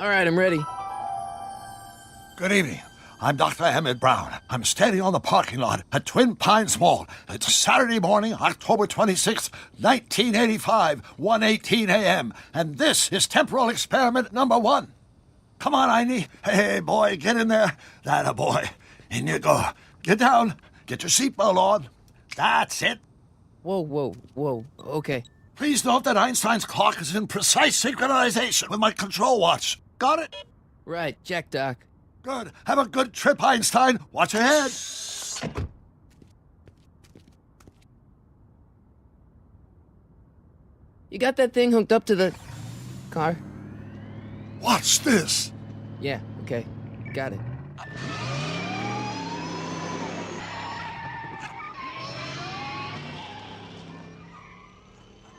All right, I'm ready. Good evening. I'm Dr. Emmett Brown. I'm standing on the parking lot at Twin Pines Mall. It's Saturday morning, October 26th, 1985, 1:18 a.m. And this is temporal experiment number 1. Come on, Einie. Hey, boy, get in there. That boy. In you go. Get down. Get your seatbelt on. That's it. Whoa. Okay. Please note that Einstein's clock is in precise synchronization with my control watch. Got it? Right, check, Doc. Good. Have a good trip, Einstein. Watch your head. You got that thing hooked up to the car? Watch this. Yeah, okay. Got it.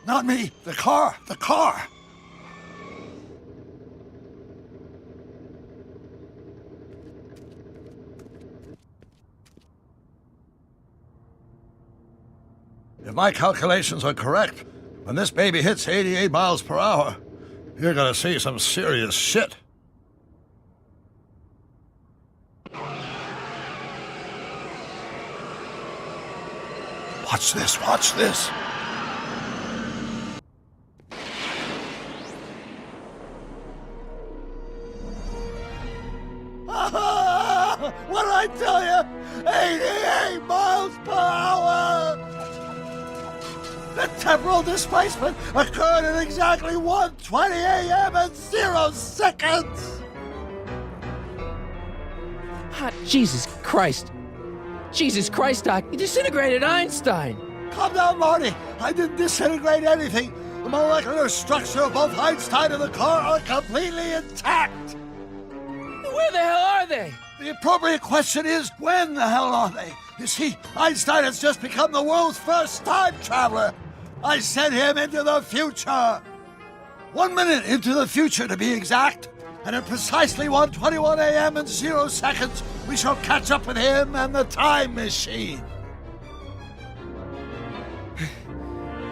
Not me. The car. The car. If my calculations are correct, when this baby hits 88 miles per hour, you're gonna see some serious shit. Watch this, watch this. What did I tell you? 88 miles per hour! The temporal displacement occurred at exactly 1:20 a.m. and 0 seconds! Hot Jesus Christ. Jesus Christ, Doc. You disintegrated Einstein. Calm down, Marty. I didn't disintegrate anything. The molecular structure of both Einstein and the car are completely intact. Where the hell are they? The appropriate question is, when the hell are they? You see, Einstein has just become the world's first time traveler. I sent him into the future. 1 minute into the future, to be exact. And at precisely 1:21 a.m. and 0 seconds, we shall catch up with him and the time machine.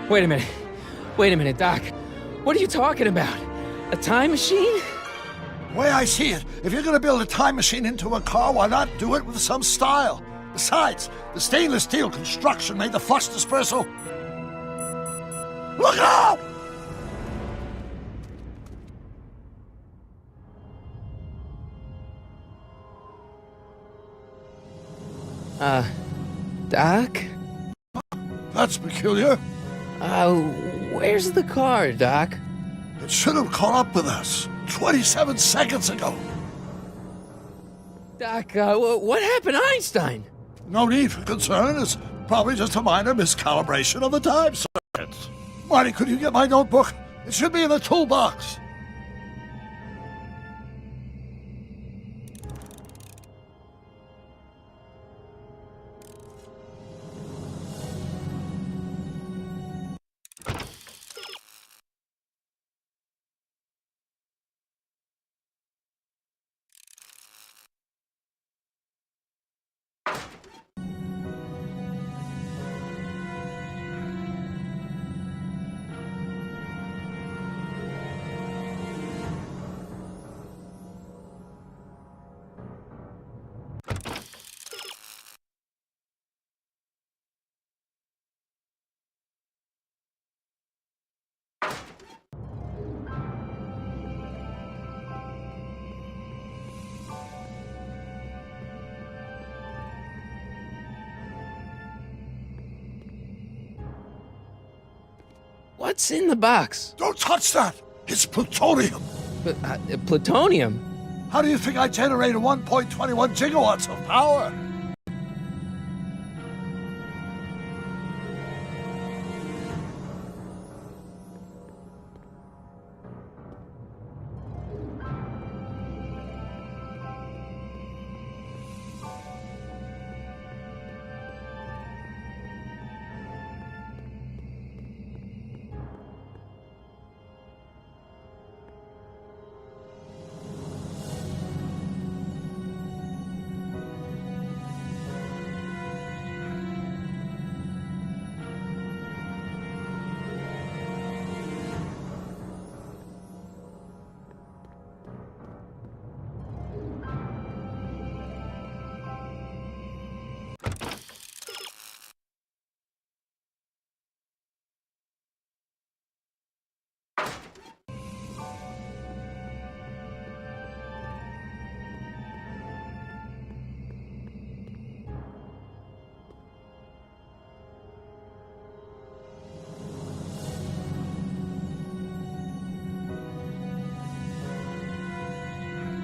Wait a minute, Doc. What are you talking about? A time machine? The way I see it, if you're going to build a time machine into a car, why not do it with some style? Besides, the stainless steel construction made the flux dispersal. Look out! Doc? That's peculiar. Where's the car, Doc? It should have caught up with us 27 seconds ago. Doc, what happened to Einstein? No need for concern. It's probably just a minor miscalibration of the time circuits. Marty, could you get my notebook? It should be in the toolbox. What's in the box? Don't touch that! It's plutonium! Plutonium? How do you think I generated 1.21 gigawatts of power?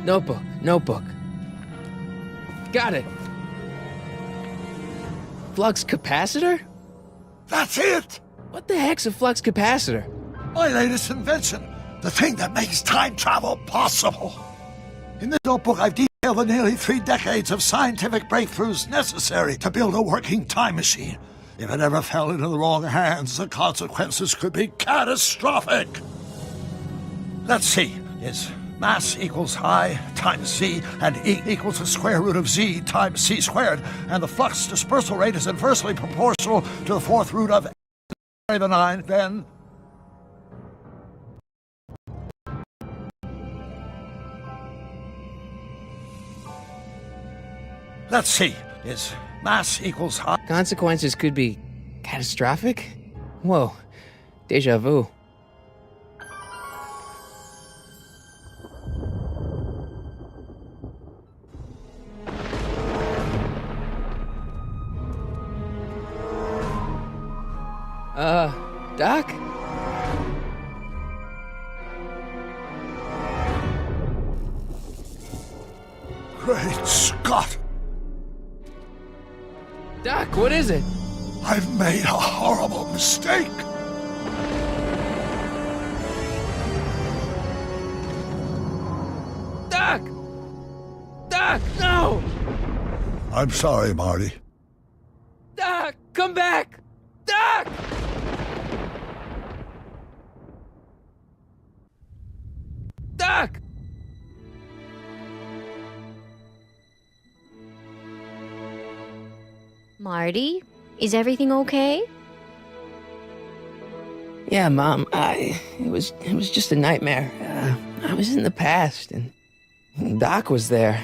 Notebook. Got it. Flux capacitor? That's it! What the heck's a flux capacitor? My latest invention. The thing that makes time travel possible. In this notebook, I've detailed the nearly 3 decades of scientific breakthroughs necessary to build a working time machine. If it ever fell into the wrong hands, the consequences could be catastrophic. Let's see. Is mass equals I times Z, and E equals the square root of Z times C squared, and the flux dispersal rate is inversely proportional to the 4th root of 9, then... Let's see. Is mass equals I... Consequences could be catastrophic? Whoa, deja vu. Doc? Great Scott! Doc, what is it? I've made a horrible mistake! Doc! Doc, no! I'm sorry, Marty. Doc, come back! Doc! Doc! Marty, is everything okay? Yeah, Mom, it was just a nightmare. I was in the past, and Doc was there.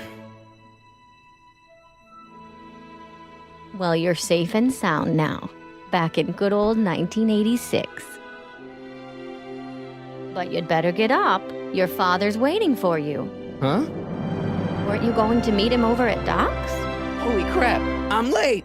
Well, you're safe and sound now, back in good old 1986. But you'd better get up. Your father's waiting for you. Huh? Weren't you going to meet him over at Doc's? Holy crap, I'm late!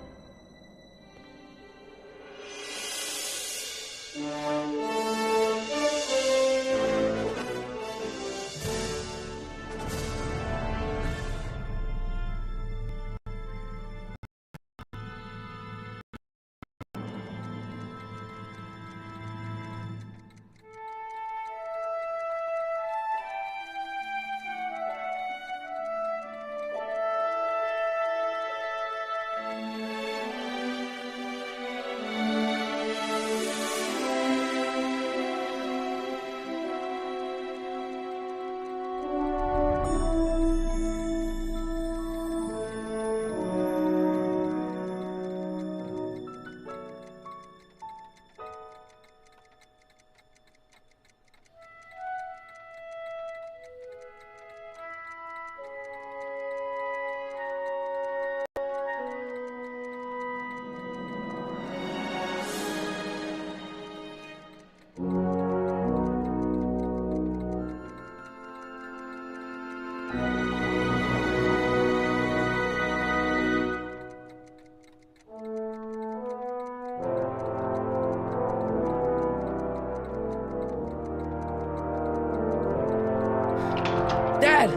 Dad,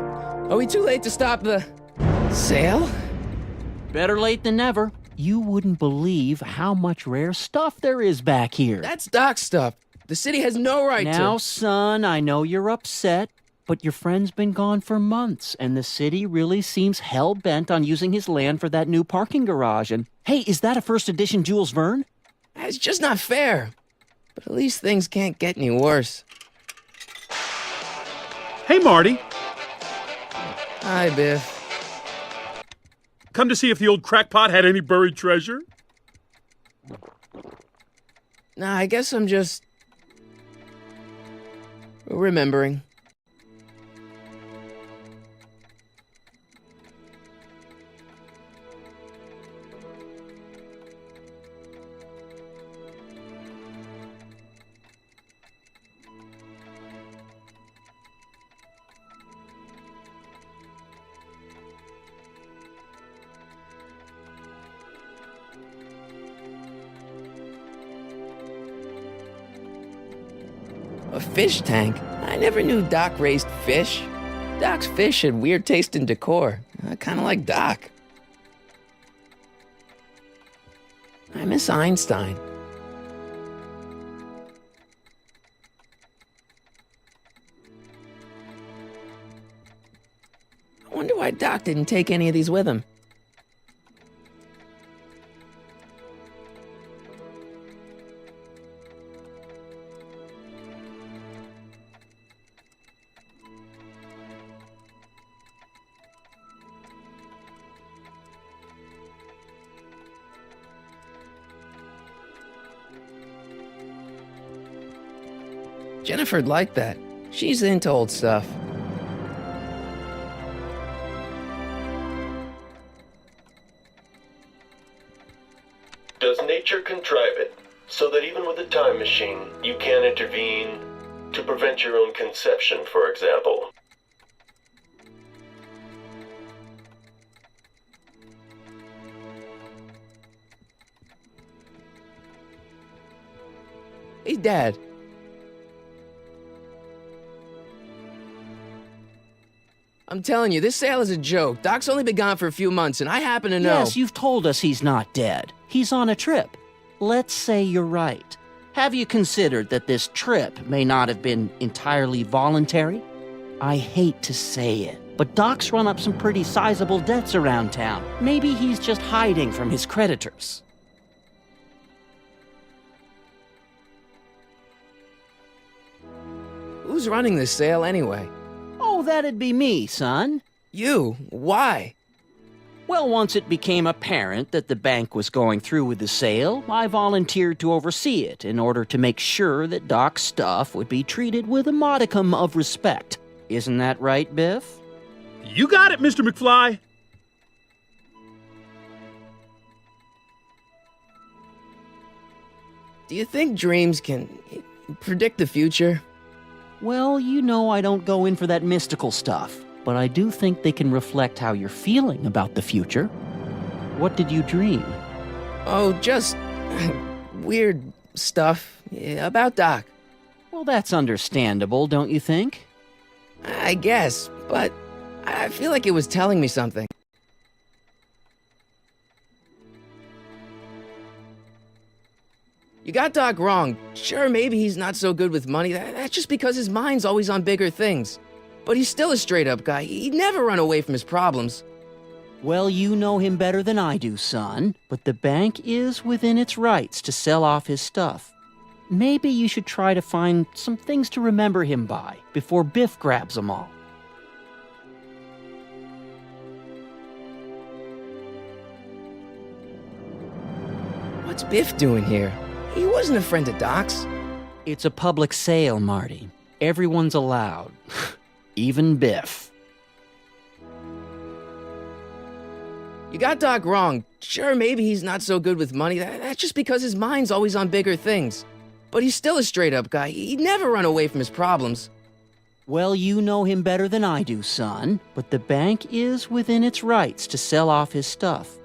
are we too late to stop the sale? Better late than never. You wouldn't believe how much rare stuff there is back here. That's Doc's stuff. The city has no right to... Now, son, I know you're upset, but your friend's been gone for months, and the city really seems hell-bent on using his land for that new parking garage. And, hey, is that a first edition Jules Verne? It's just not fair. But at least things can't get any worse. Hey, Marty. Hi, Biff. Come to see if the old crackpot had any buried treasure? Nah, I guess I'm just... remembering. A fish tank? I never knew Doc raised fish. Doc's fish had weird taste in decor. Kind of like Doc. I miss Einstein. I wonder why Doc didn't take any of these with him. Jennifer'd like that. She's into old stuff. Does nature contrive it so that even with a time machine, you can intervene to prevent your own conception, for example? Hey, Dad. I'm telling you, this sale is a joke. Doc's only been gone for a few months, and I happen to know... Yes, you've told us he's not dead. He's on a trip. Let's say you're right. Have you considered that this trip may not have been entirely voluntary? I hate to say it, but Doc's run up some pretty sizable debts around town. Maybe he's just hiding from his creditors. Who's running this sale anyway? Oh, that'd be me, son. You? Why? Well, once it became apparent that the bank was going through with the sale, I volunteered to oversee it in order to make sure that Doc's stuff would be treated with a modicum of respect. Isn't that right, Biff? You got it, Mr. McFly. Do you think dreams can predict the future? Well, you know I don't go in for that mystical stuff, but I do think they can reflect how you're feeling about the future. What did you dream? Oh, just weird stuff about Doc. Well, that's understandable, don't you think? I guess, but I feel like it was telling me something. You got Doc wrong. Sure, maybe he's not so good with money. That's just because his mind's always on bigger things. But he's still a straight-up guy. He'd never run away from his problems. Well, you know him better than I do, son, but the bank is within its rights to sell off his stuff. Maybe you should try to find some things to remember him by before Biff grabs them all. What's Biff doing here? He wasn't a friend of Doc's. It's a public sale, Marty. Everyone's allowed. Even Biff. You got Doc wrong. Sure, maybe he's not so good with money. That's just because his mind's always on bigger things. But he's still a straight-up guy. He'd never run away from his problems. Well, you know him better than I do, son, but the bank is within its rights to sell off his stuff.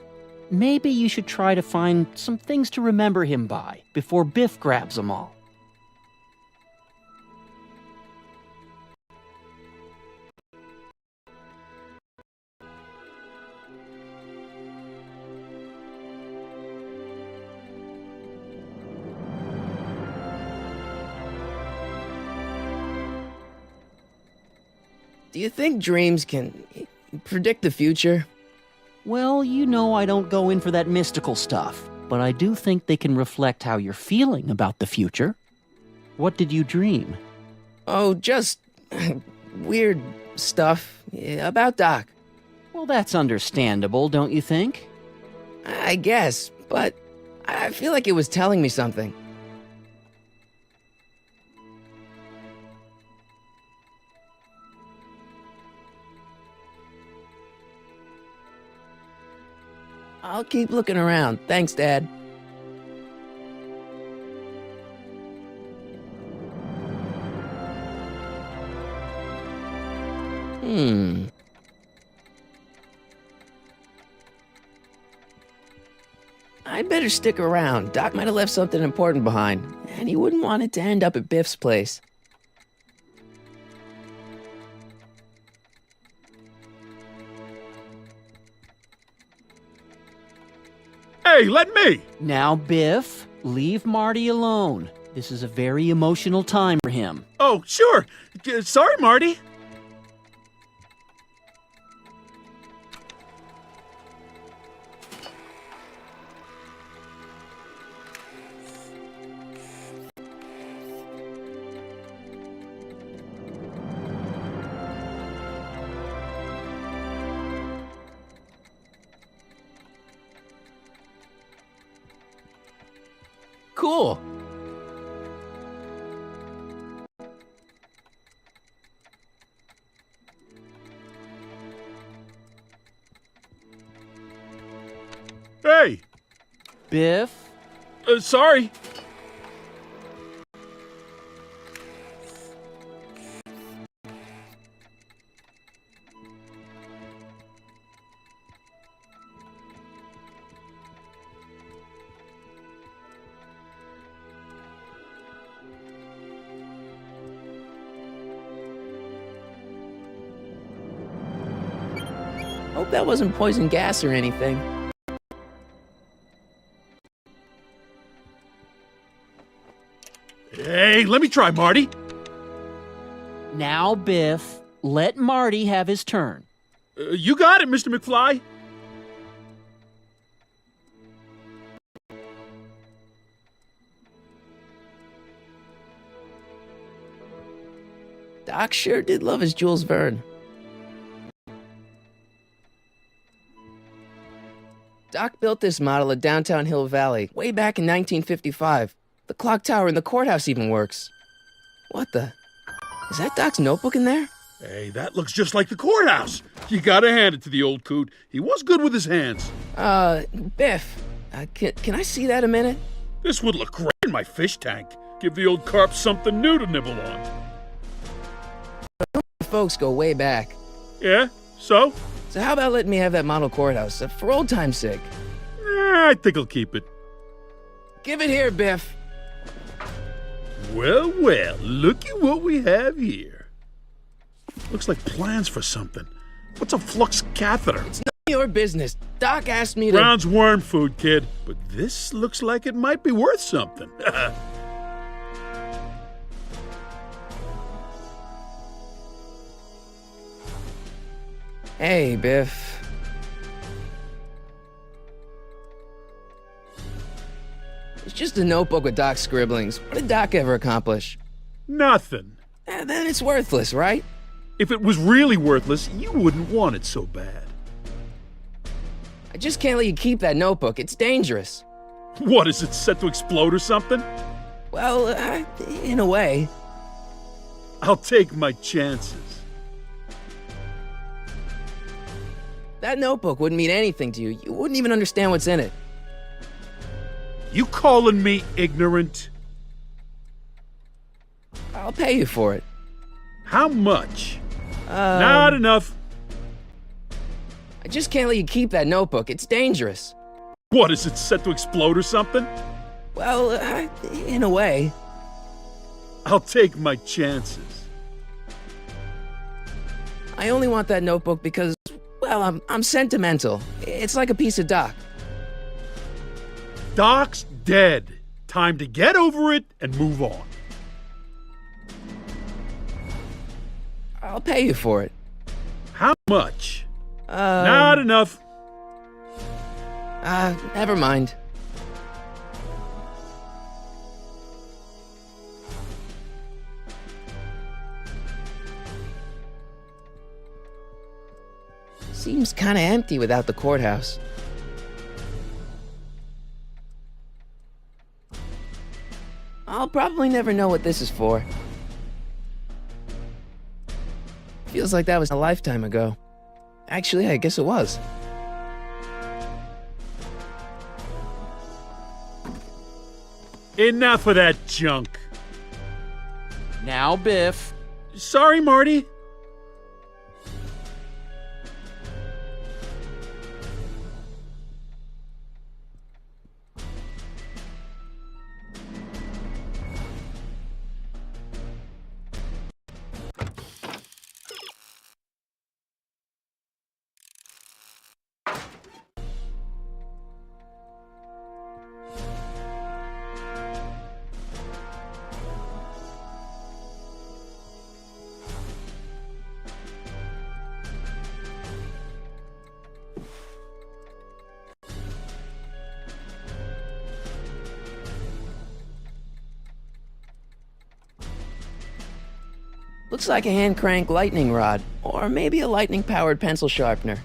Maybe you should try to find some things to remember him by before Biff grabs them all. Do you think dreams can predict the future? Well, you know I don't go in for that mystical stuff, but I do think they can reflect how you're feeling about the future. What did you dream? Oh, just weird stuff about Doc. Well, that's understandable, don't you think? I guess, but I feel like it was telling me something. I'll keep looking around. Thanks, Dad. I'd better stick around. Doc might have left something important behind, and he wouldn't want it to end up at Biff's place. Hey, let me! Now, Biff, leave Marty alone. This is a very emotional time for him. Oh, sure. Sorry, Marty. Cool. Hey! Biff? Sorry. Hope that wasn't poison gas or anything. Hey, let me try, Marty. Now, Biff, let Marty have his turn. You got it, Mr. McFly. Doc sure did love his Jules Verne. Doc built this model at downtown Hill Valley way back in 1955. The clock tower in the courthouse even works. What the? Is that Doc's notebook in there? Hey, that looks just like the courthouse. You gotta hand it to the old coot. He was good with his hands. Biff, can I see that a minute? This would look great in my fish tank. Give the old carp something new to nibble on. Folks go way back. Yeah? So? So how about letting me have that model courthouse, for old time's sake? I think I'll keep it. Give it here, Biff. Well, well, looky what we have here. Looks like plans for something. What's a flux catheter? It's none of your business. Doc asked me to... Brown's worm food, kid. But this looks like it might be worth something. Hey, Biff. It's just a notebook with Doc's scribblings. What did Doc ever accomplish? Nothing. Then it's worthless, right? If it was really worthless, you wouldn't want it so bad. I just can't let you keep that notebook. It's dangerous. What, is it set to explode or something? Well, in a way. I'll take my chances. That notebook wouldn't mean anything to you. You wouldn't even understand what's in it. You calling me ignorant? I'll pay you for it. How much? Not enough. I just can't let you keep that notebook. It's dangerous. What, is it set to explode or something? Well, in a way. I'll take my chances. I only want that notebook because, well, I'm sentimental. It's like a piece of Doc. Doc's dead. Time to get over it and move on. I'll pay you for it. How much? Not enough. Never mind. Seems kinda empty without the courthouse. I'll probably never know what this is for. Feels like that was a lifetime ago. Actually, I guess it was. Enough of that junk. Now, Biff. Sorry, Marty. Looks like a hand-crank lightning rod, or maybe a lightning-powered pencil sharpener.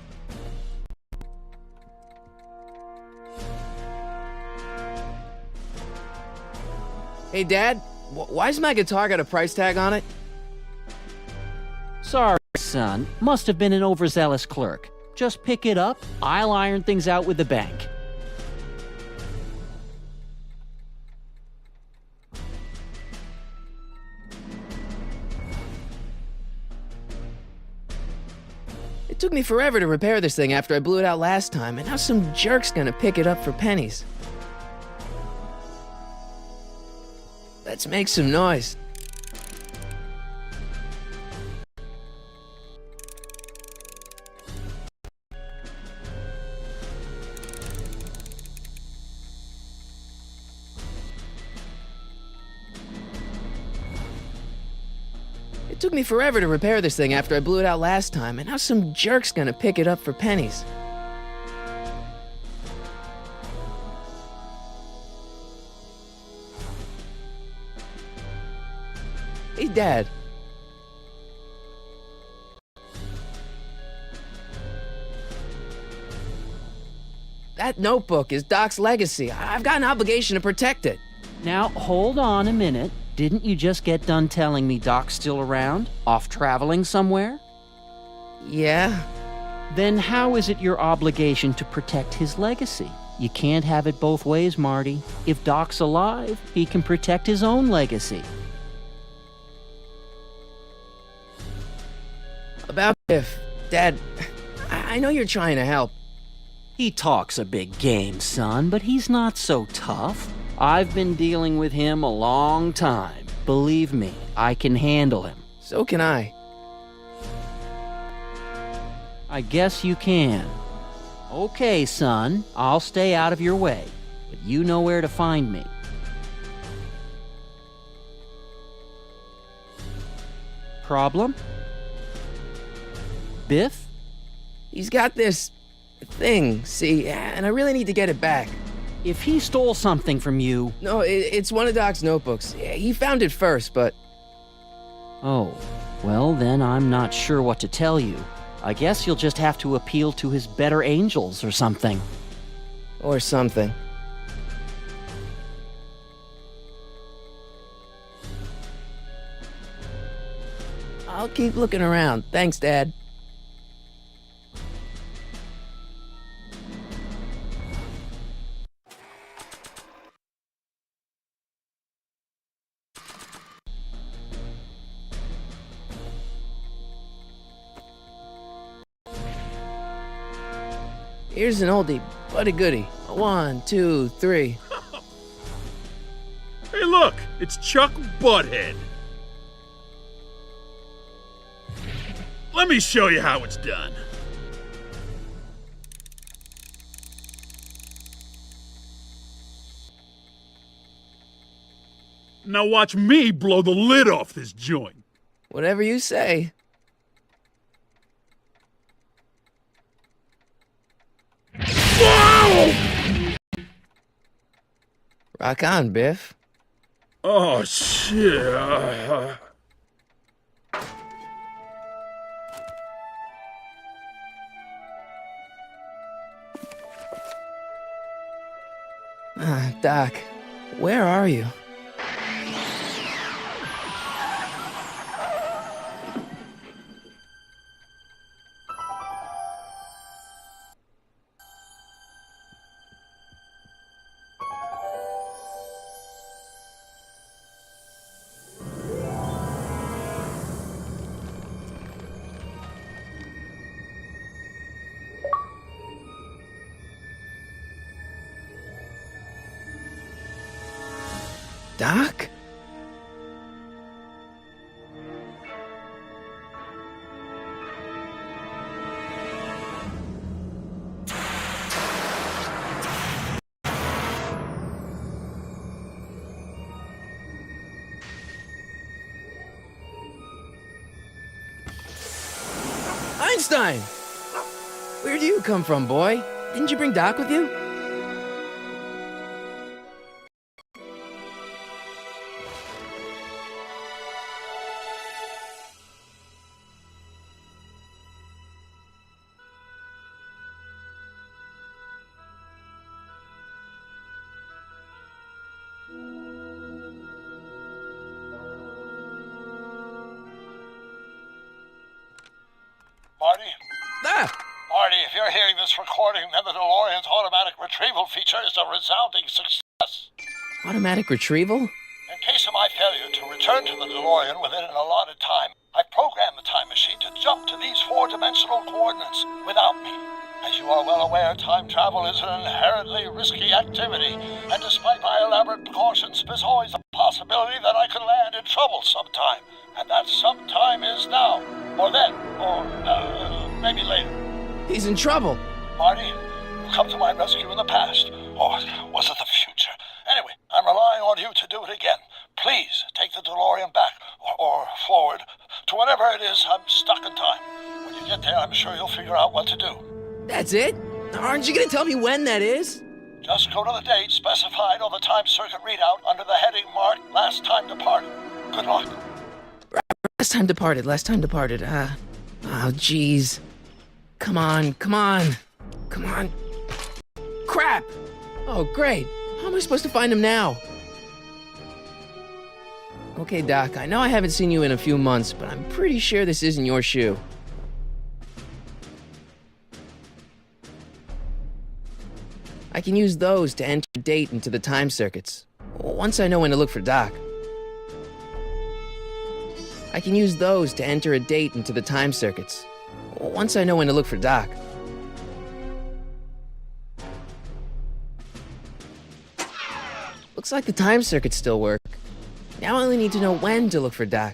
Hey, Dad, why's my guitar got a price tag on it? Sorry, son. Must have been an overzealous clerk. Just pick it up. I'll iron things out with the bank. It took me forever to repair this thing after I blew it out last time, and now some jerk's gonna pick it up for pennies. Let's make some noise. It took me forever to repair this thing after I blew it out last time, and now some jerk's gonna pick it up for pennies. Hey, Dad. That notebook is Doc's legacy. I've got an obligation to protect it. Now, hold on a minute. Didn't you just get done telling me Doc's still around? Off traveling somewhere? Yeah? Then how is it your obligation to protect his legacy? You can't have it both ways, Marty. If Doc's alive, he can protect his own legacy. About Biff. Dad, I know you're trying to help. He talks a big game, son, but he's not so tough. I've been dealing with him a long time. Believe me, I can handle him. So can I. I guess you can. Okay, son, I'll stay out of your way, but you know where to find me. Problem? Biff? He's got this thing, see, and I really need to get it back. If he stole something from you... No, it's one of Doc's notebooks. He found it first, but... Oh, well then I'm not sure what to tell you. I guess you'll just have to appeal to his better angels or something. Or something. I'll keep looking around. Thanks, Dad. Here's an oldie, but a goodie. 1, 2, 3. Hey, look! It's Chuck Butthead. Let me show you how it's done. Now watch me blow the lid off this joint. Whatever you say. Whoa! Rock on, Biff. Oh, shit. Doc, where are you? Doc? Einstein! Where do you come from, boy? Didn't you bring Doc with you? Marty? Ah! Marty, if you're hearing this recording, then the DeLorean's automatic retrieval feature is a resounding success. Automatic retrieval? In case of my failure to return to the DeLorean within an allotted time, I programmed the time machine to jump to these four-dimensional coordinates without me. As you are well aware, time travel is an inherently risky activity, and despite my elaborate precautions, there's always a possibility that I could land in trouble sometime. And that sometime is now, or then, or maybe later. He's in trouble. Marty, you've come to my rescue in the past, or was it the future? Anyway, I'm relying on you to do it again. Please take the DeLorean back, or forward, to whenever it is I'm stuck in time. When you get there, I'm sure you'll figure out what to do. That's it? Aren't you gonna tell me when that is? Just go to the date specified on the time circuit readout under the heading marked Last Time Departed. Good luck. Last time departed. Oh, jeez. Come on. Crap! Oh, great. How am I supposed to find him now? Okay, Doc, I know I haven't seen you in a few months, but I'm pretty sure this isn't your shoe. I can use those to enter a date into the time circuits, once I know when to look for Doc. I can use those to enter a date into the time circuits, once I know when to look for Doc. Looks like the time circuits still work. Now I only need to know when to look for Doc.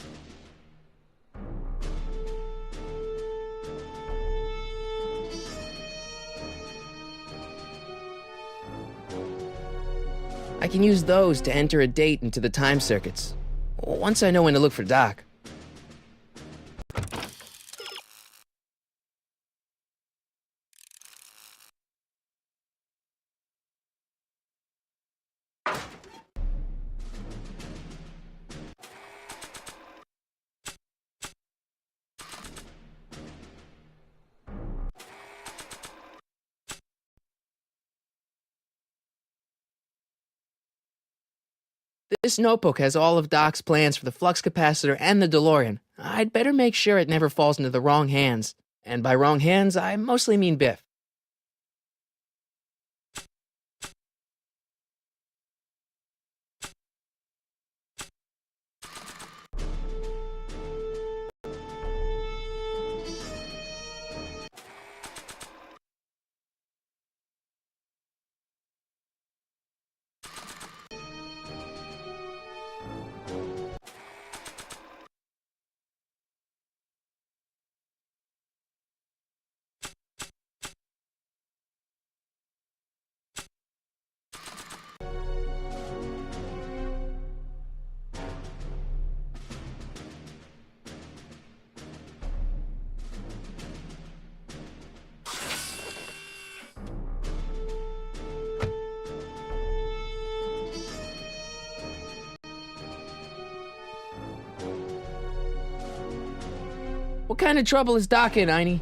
I can use those to enter a date into the time circuits, once I know when to look for Doc. This notebook has all of Doc's plans for the flux capacitor and the DeLorean. I'd better make sure it never falls into the wrong hands. And by wrong hands, I mostly mean Biff. What kind of trouble is Doc in, Einie?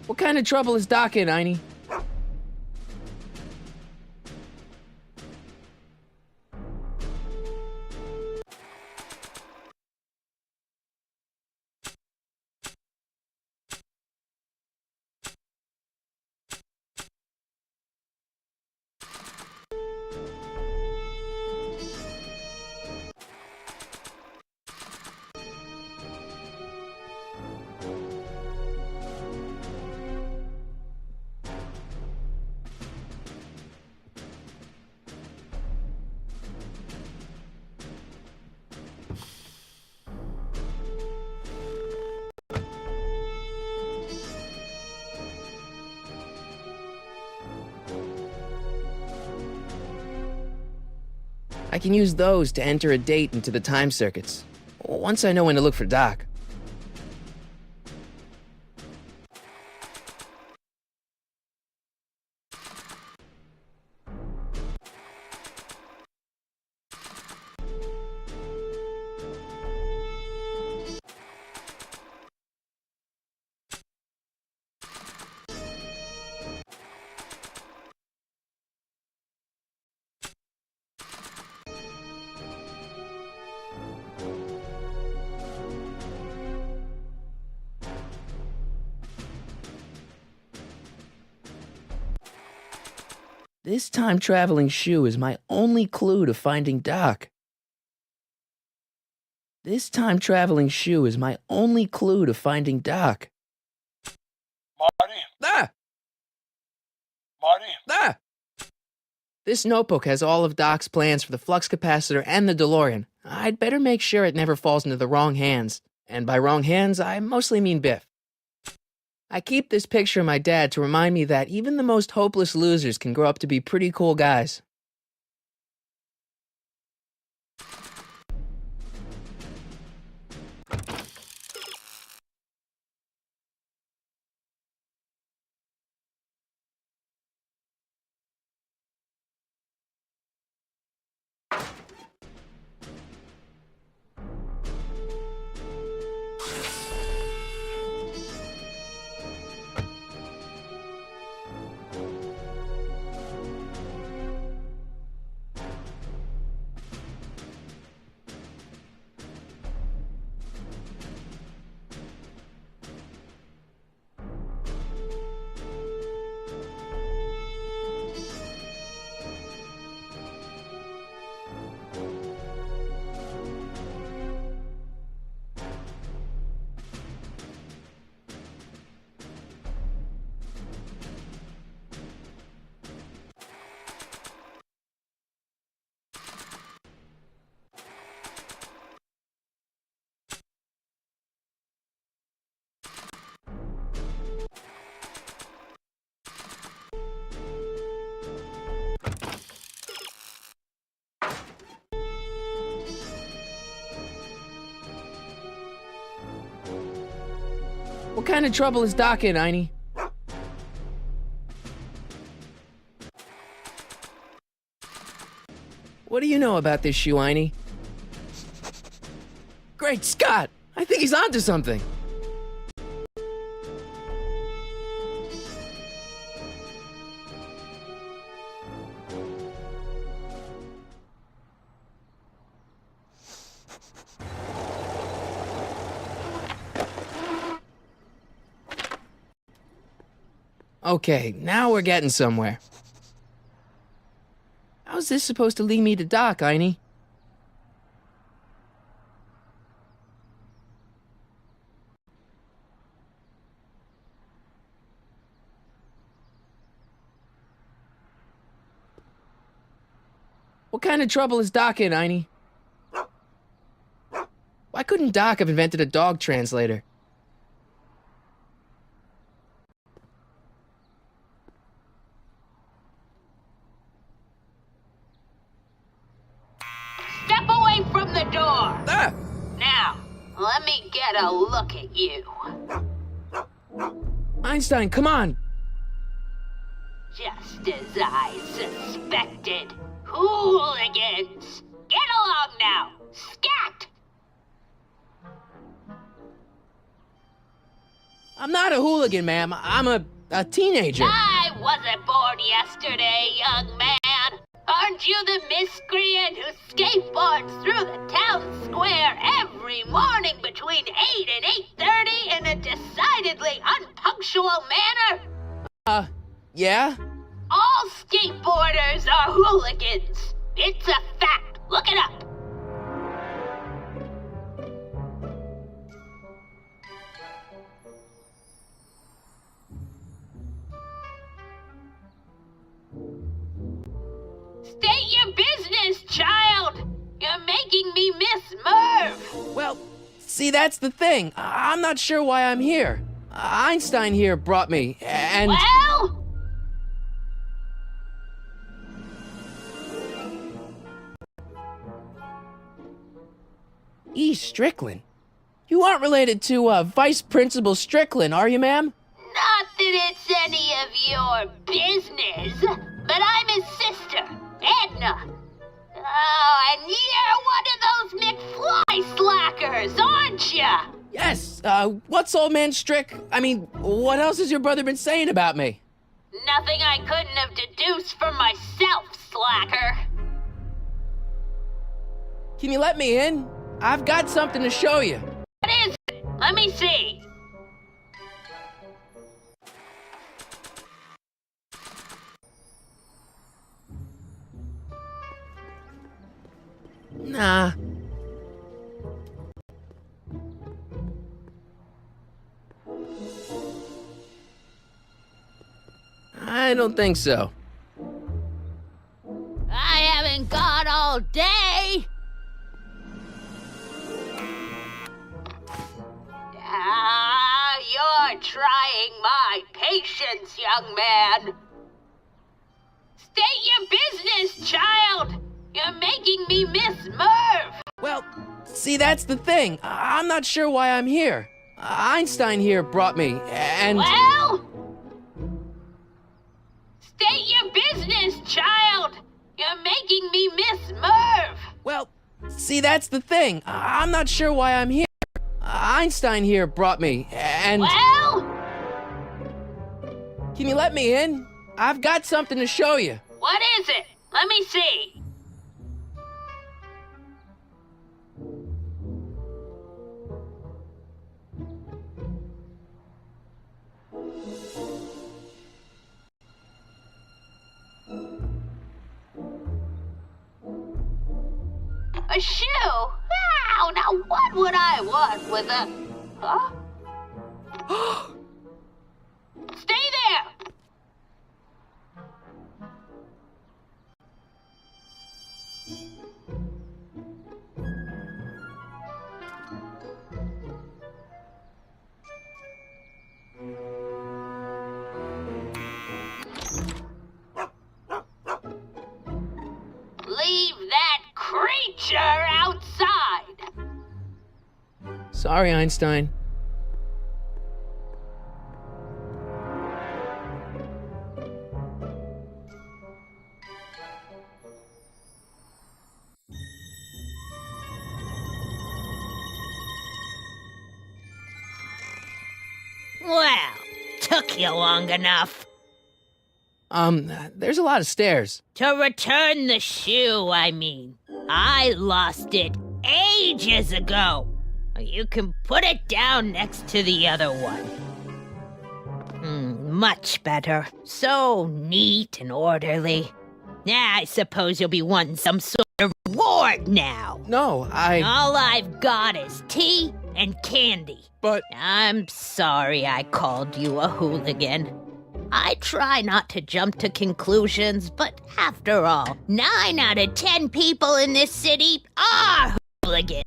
What kind of trouble is Doc in, Einie? I can use those to enter a date into the time circuits, once I know when to look for Doc. This time-traveling shoe is my only clue to finding Doc. This time-traveling shoe is my only clue to finding Doc. Marty? Ah! Marty? Ah! This notebook has all of Doc's plans for the flux capacitor and the DeLorean. I'd better make sure it never falls into the wrong hands. And by wrong hands, I mostly mean Biff. I keep this picture of my dad to remind me that even the most hopeless losers can grow up to be pretty cool guys. What kind of trouble is Doc in, Einie? What do you know about this shoe, Einie? Great Scott! I think he's onto something! Okay, now we're getting somewhere. How's this supposed to lead me to Doc, Einie? What kind of trouble is Doc in, Einie? Why couldn't Doc have invented a dog translator? Step away from the door! Ah! Now, let me get a look at you. Einstein, come on! Just as I suspected. Hooligans! Get along now! Scat! I'm not a hooligan, ma'am. I'm a teenager. I wasn't born yesterday, young man. Aren't you the miscreant who skateboards through the town square every morning between 8 and 8:30 in a decidedly unpunctual manner? Yeah? All skateboarders are hooligans. It's a fact. Look it up. State your business, child. You're making me miss Merv. Well, see, that's the thing. I'm not sure why I'm here. Einstein here brought me, and... Well? E. Strickland? You aren't related to, Vice Principal Strickland, are you, ma'am? Not that it's any of your business, but I'm his sister, Edna. Oh, and you're one of those McFly slackers, aren't ya? Yes, what's old man what else has your brother been saying about me? Nothing I couldn't have deduced for myself, slacker. Can you let me in? I've got something to show you. What is it? Let me see. Nah. I don't think so. I haven't got all day. You're trying my patience, young man. State your business, child. You're making me miss Merv. Well, see, that's the thing. I'm not sure why I'm here. Einstein here brought me, and... Well? State your business, child. You're making me miss Merv. Well, see, that's the thing. I'm not sure why I'm here. Einstein here brought me, and... Well? Can you let me in? I've got something to show you. What is it? Let me see. A shoe? Wow, now what would I want with a... Huh? Stay there! Leave that creature outside! Sorry, Einstein. Well, took you long enough. There's a lot of stairs. To return the shoe, I mean. I lost it ages ago. You can put it down next to the other one. Much better. So neat and orderly. I suppose you'll be wanting some sort of reward now. No, All I've got is tea and candy. But... I'm sorry I called you a hooligan. I try not to jump to conclusions, but after all, 9 out of 10 people in this city are hooligans.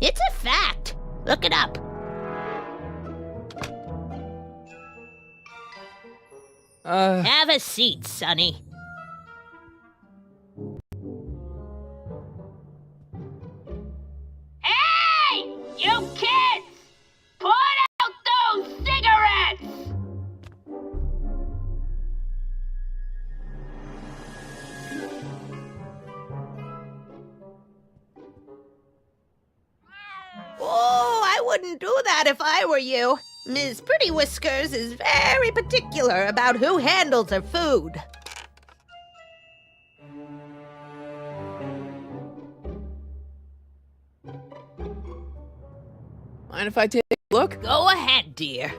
It's a fact. Look it up. Have a seat, Sonny. Hey! You kids! Put out those cigarettes! wouldn't do that if I were you. Ms. Pretty Whiskers is very particular about who handles her food. Mind if I take a look? Go ahead, dear.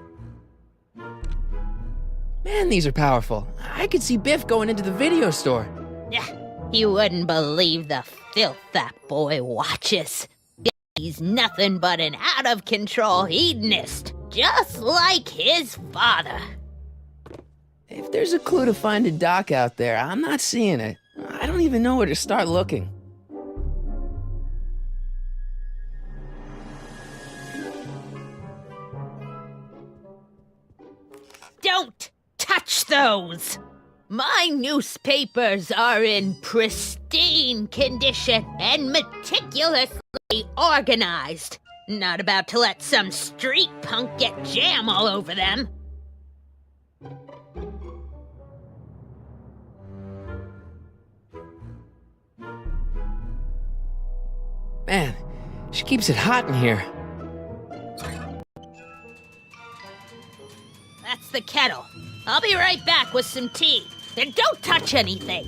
Man, these are powerful. I could see Biff going into the video store. You wouldn't believe the filth that boy watches. He's nothing but an out-of-control hedonist, just like his father. If there's a clue to find a doc out there, I'm not seeing it. I don't even know where to start looking. Don't touch those! My newspapers are in pristine condition and meticulously organized. Not about to let some street punk get jam all over them. Man, she keeps it hot in here. That's the kettle. I'll be right back with some tea. And don't touch anything.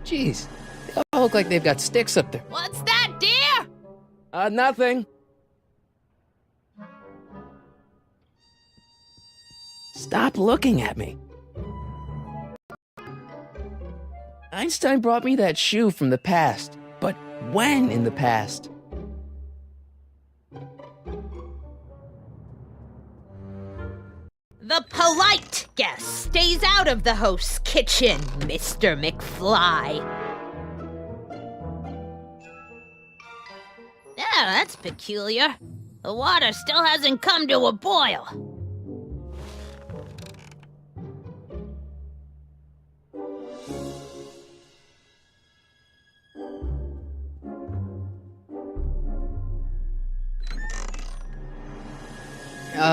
Jeez, they all look like they've got sticks up there. What's that, dear? Nothing. Stop looking at me. Einstein brought me that shoe from the past, but when in the past? The polite guest stays out of the host's kitchen, Mr. McFly. Yeah, that's peculiar. The water still hasn't come to a boil.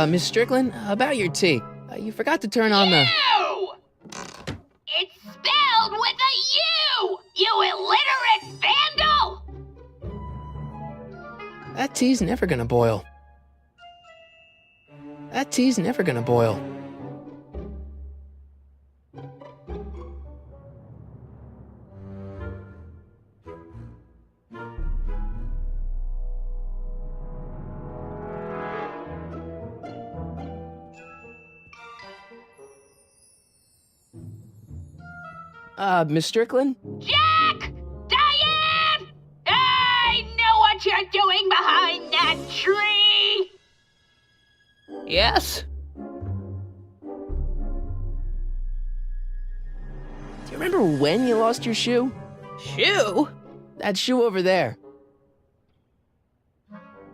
Miss Strickland, about your tea. You forgot to turn on the... U! It's spelled with a U! You illiterate vandal! That tea's never gonna boil. That tea's never gonna boil. Miss Strickland? Jack! Diane! I know what you're doing behind that tree! Yes? Do you remember when you lost your shoe? Shoe? That shoe over there.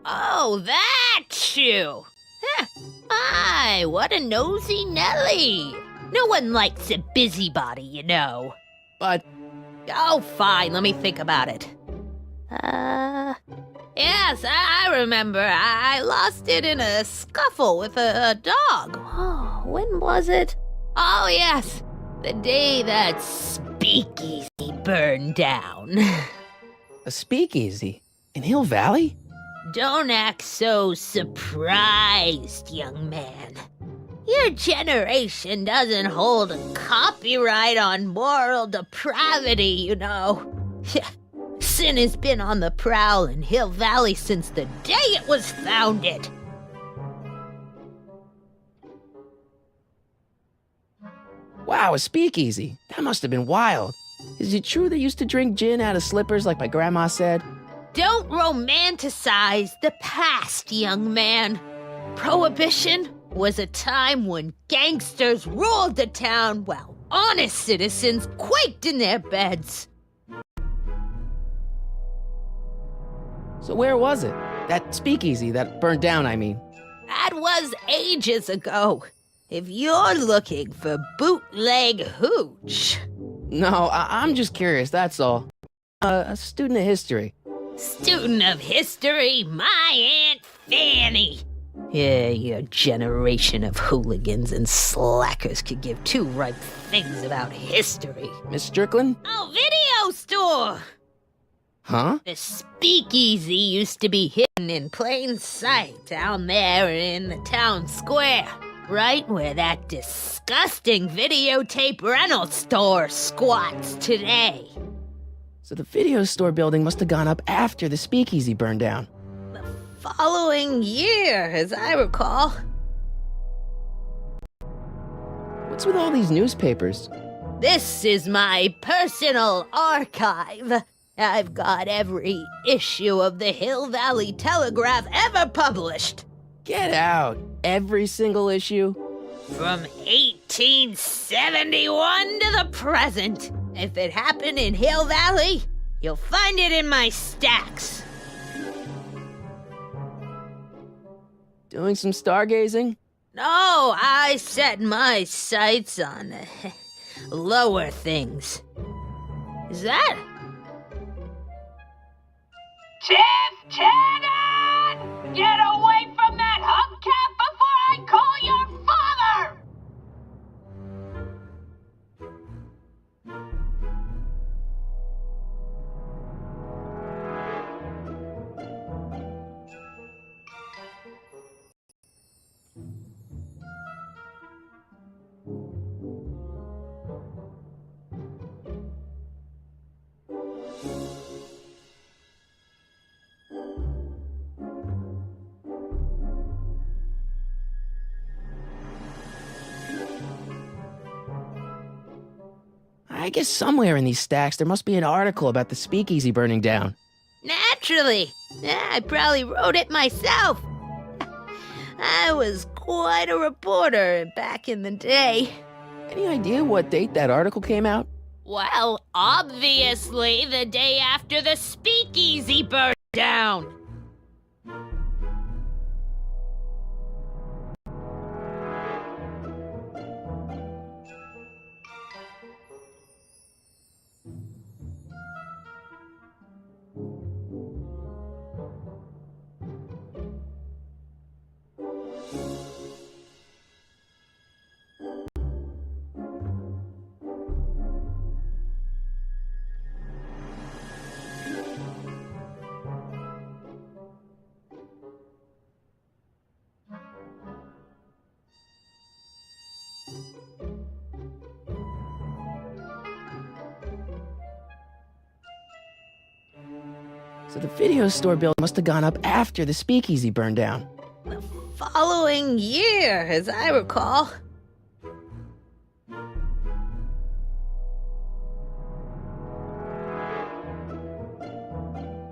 Oh, that shoe! Huh. My, what a nosy Nelly! No one likes a busybody, you know. But... Oh, fine, let me think about it. Yes, I remember. I lost it in a scuffle with a dog. Oh, when was it? Oh, yes, the day that speakeasy burned down. a speakeasy? In Hill Valley? Don't act so surprised, young man. Your generation doesn't hold a copyright on moral depravity, you know. Sin has been on the prowl in Hill Valley since the day it was founded. Wow, a speakeasy. That must have been wild. Is it true they used to drink gin out of slippers like my grandma said? Don't romanticize the past, young man. Prohibition was a time when gangsters ruled the town while honest citizens quaked in their beds. So where was it? That speakeasy that burned down, I mean. That was ages ago. If you're looking for bootleg hooch. No, I'm just curious, that's all. A student of history. Student of history, my Aunt Fanny. Yeah, your generation of hooligans and slackers could give two right things about history. Miss Strickland? Oh, video store! Huh? The speakeasy used to be hidden in plain sight down there in the town square. Right where that disgusting videotape rental store squats today. So the video store building must have gone up after the speakeasy burned down. Following year, as I recall. What's with all these newspapers? This is my personal archive. I've got every issue of the Hill Valley Telegraph ever published. Get out! Every single issue? From 1871 to the present. If it happened in Hill Valley, you'll find it in my stacks. Doing some stargazing? No, I set my sights on lower things. Is that? Tiff Tanner! Get away from that hubcap before I call your father! I guess somewhere in these stacks there must be an article about the speakeasy burning down. Naturally. I probably wrote it myself. I was quite a reporter back in the day. Any idea what date that article came out? Well, obviously the day after the speakeasy burned down. So the video store building must have gone up after the speakeasy burned down. The following year, as I recall.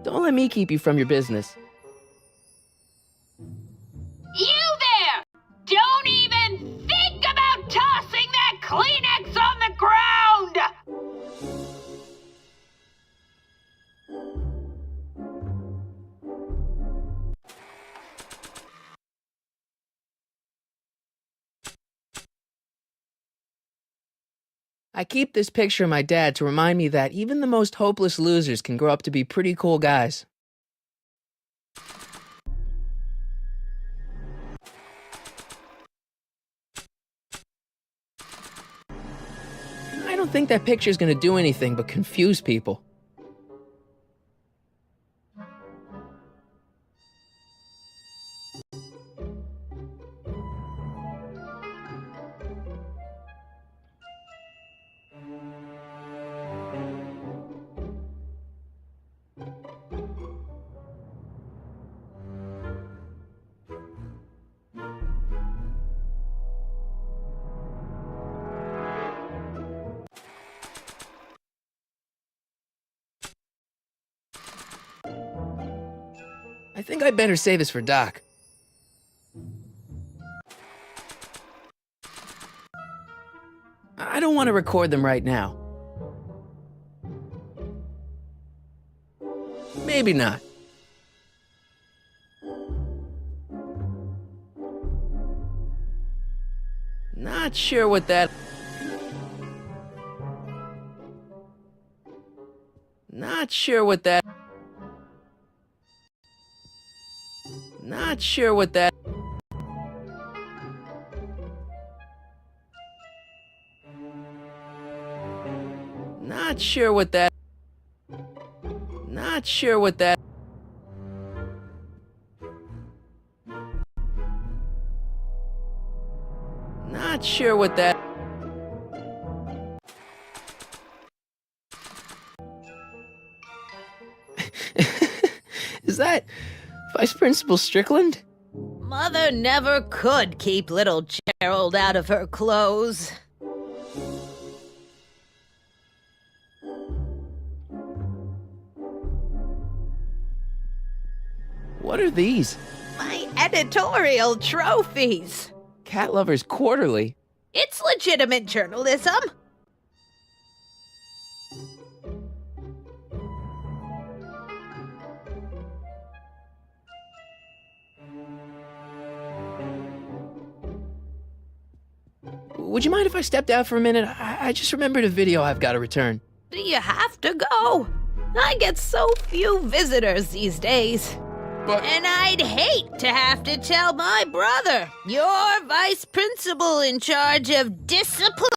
Don't let me keep you from your business. You there! Don't even think about tossing that Kleenex on the ground! I keep this picture of my dad to remind me that even the most hopeless losers can grow up to be pretty cool guys. I don't think that picture's gonna do anything but confuse people. I think I'd better save this for Doc. I don't want to record them right now. Maybe not. Not sure what that... Not sure what that... Not sure what that... Not sure what that... Not sure what that... Not sure what that... Is that Vice Principal Strickland? Mother never could keep little Gerald out of her clothes. What are these? My editorial trophies. Cat Lovers Quarterly? It's legitimate journalism. Would you mind if I stepped out for a minute? I just remembered a video I've got to return. Do you have to go? I get so few visitors these days. But... And I'd hate to have to tell my brother, your vice principal in charge of discipline,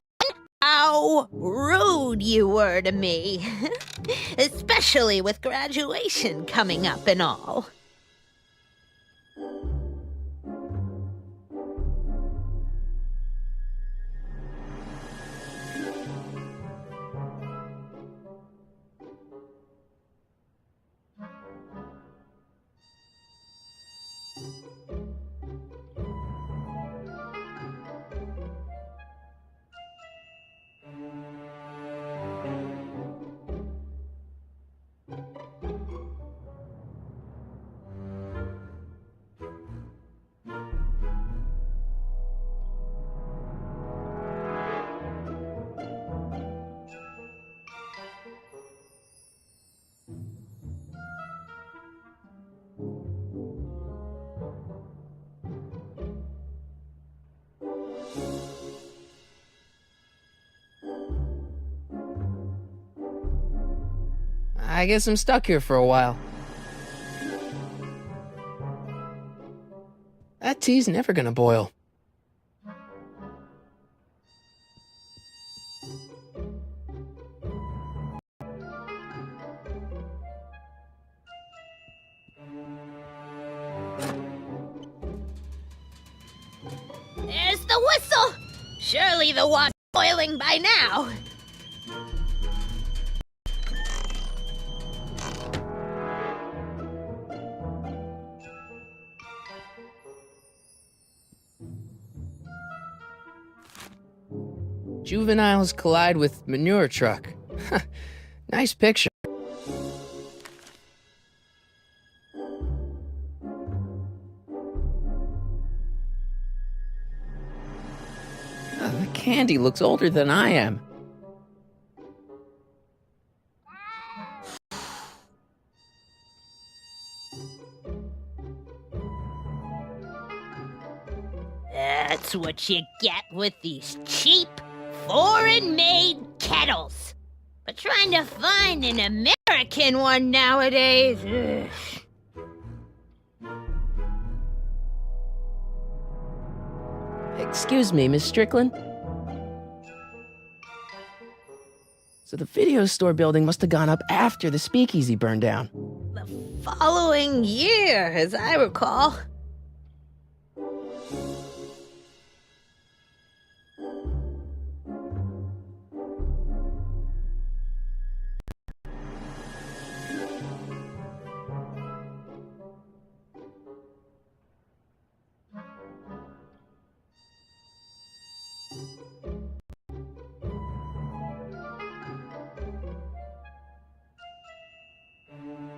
how rude you were to me. Especially with graduation coming up and all. I guess I'm stuck here for a while. That tea's never gonna boil. There's the whistle! Surely the water's boiling by now. Juveniles collide with manure truck. Nice picture. The candy looks older than I am. That's what you get with these cheap, foreign-made kettles. But trying to find an American one nowadays... Excuse me, Miss Strickland? So the video store building must have gone up after the speakeasy burned down. The following year, as I recall.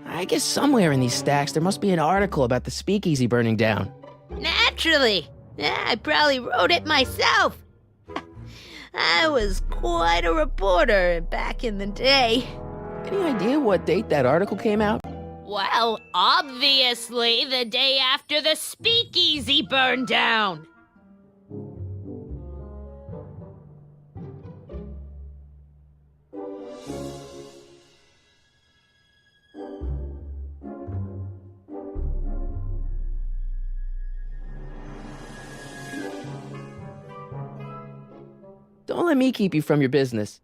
I guess somewhere in these stacks there must be an article about the speakeasy burning down. Naturally. I probably wrote it myself. I was quite a reporter back in the day. Any idea what date that article came out? Well, obviously the day after the speakeasy burned down. Don't let me keep you from your business.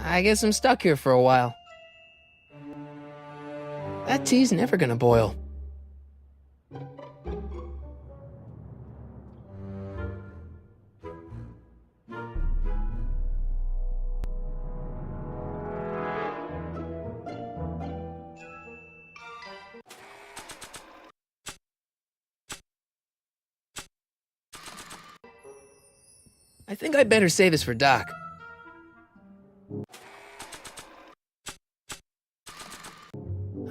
I guess I'm stuck here for a while. That tea's never gonna boil. I think I'd better save this for Doc.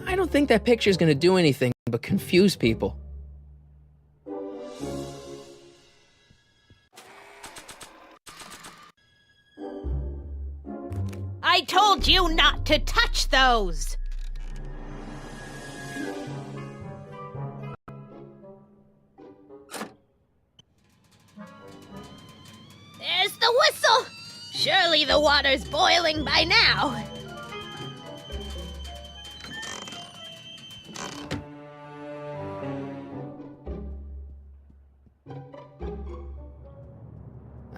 I don't think that picture's gonna do anything but confuse people. I told you not to touch those! There's the whistle! Surely the water's boiling by now.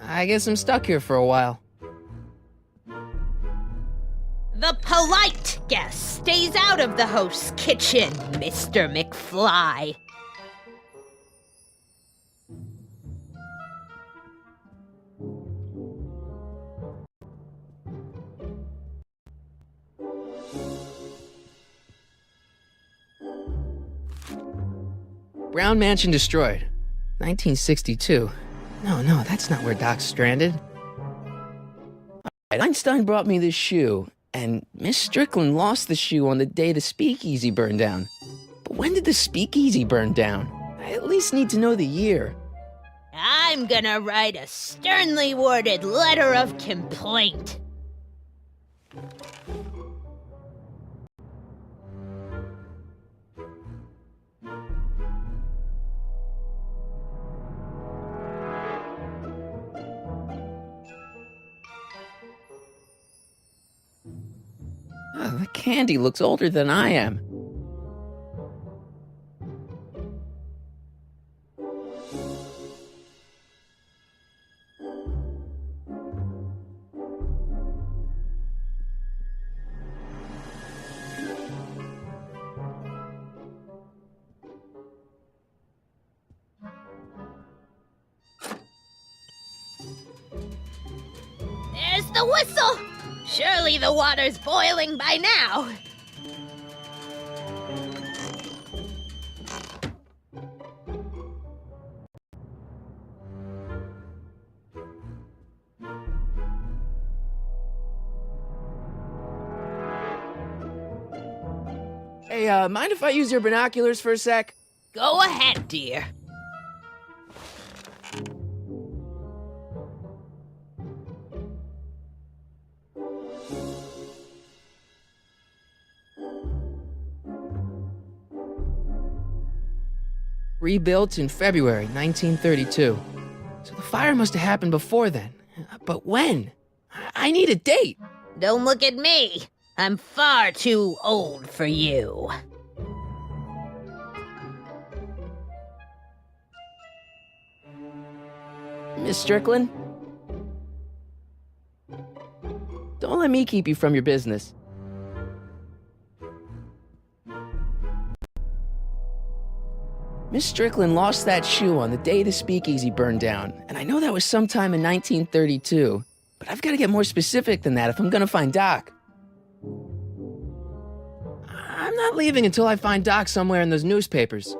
I guess I'm stuck here for a while. The polite guest stays out of the host's kitchen, Mr. McFly. Brown Mansion destroyed. 1962. No, that's not where Doc's stranded. Alright, Einstein brought me this shoe, and Miss Strickland lost the shoe on the day the speakeasy burned down. But when did the speakeasy burn down? I at least need to know the year. I'm gonna write a sternly worded letter of complaint. Oh, the candy looks older than I am. There's the whistle! Surely the water's boiling by now. Hey, mind if I use your binoculars for a sec? Go ahead, dear. Rebuilt in February 1932. So the fire must have happened before then. But when? I need a date. Don't look at me. I'm far too old for you. Miss Strickland? Don't let me keep you from your business. Miss Strickland lost that shoe on the day the speakeasy burned down, and I know that was sometime in 1932, but I've got to get more specific than that if I'm gonna find Doc. I'm not leaving until I find Doc somewhere in those newspapers.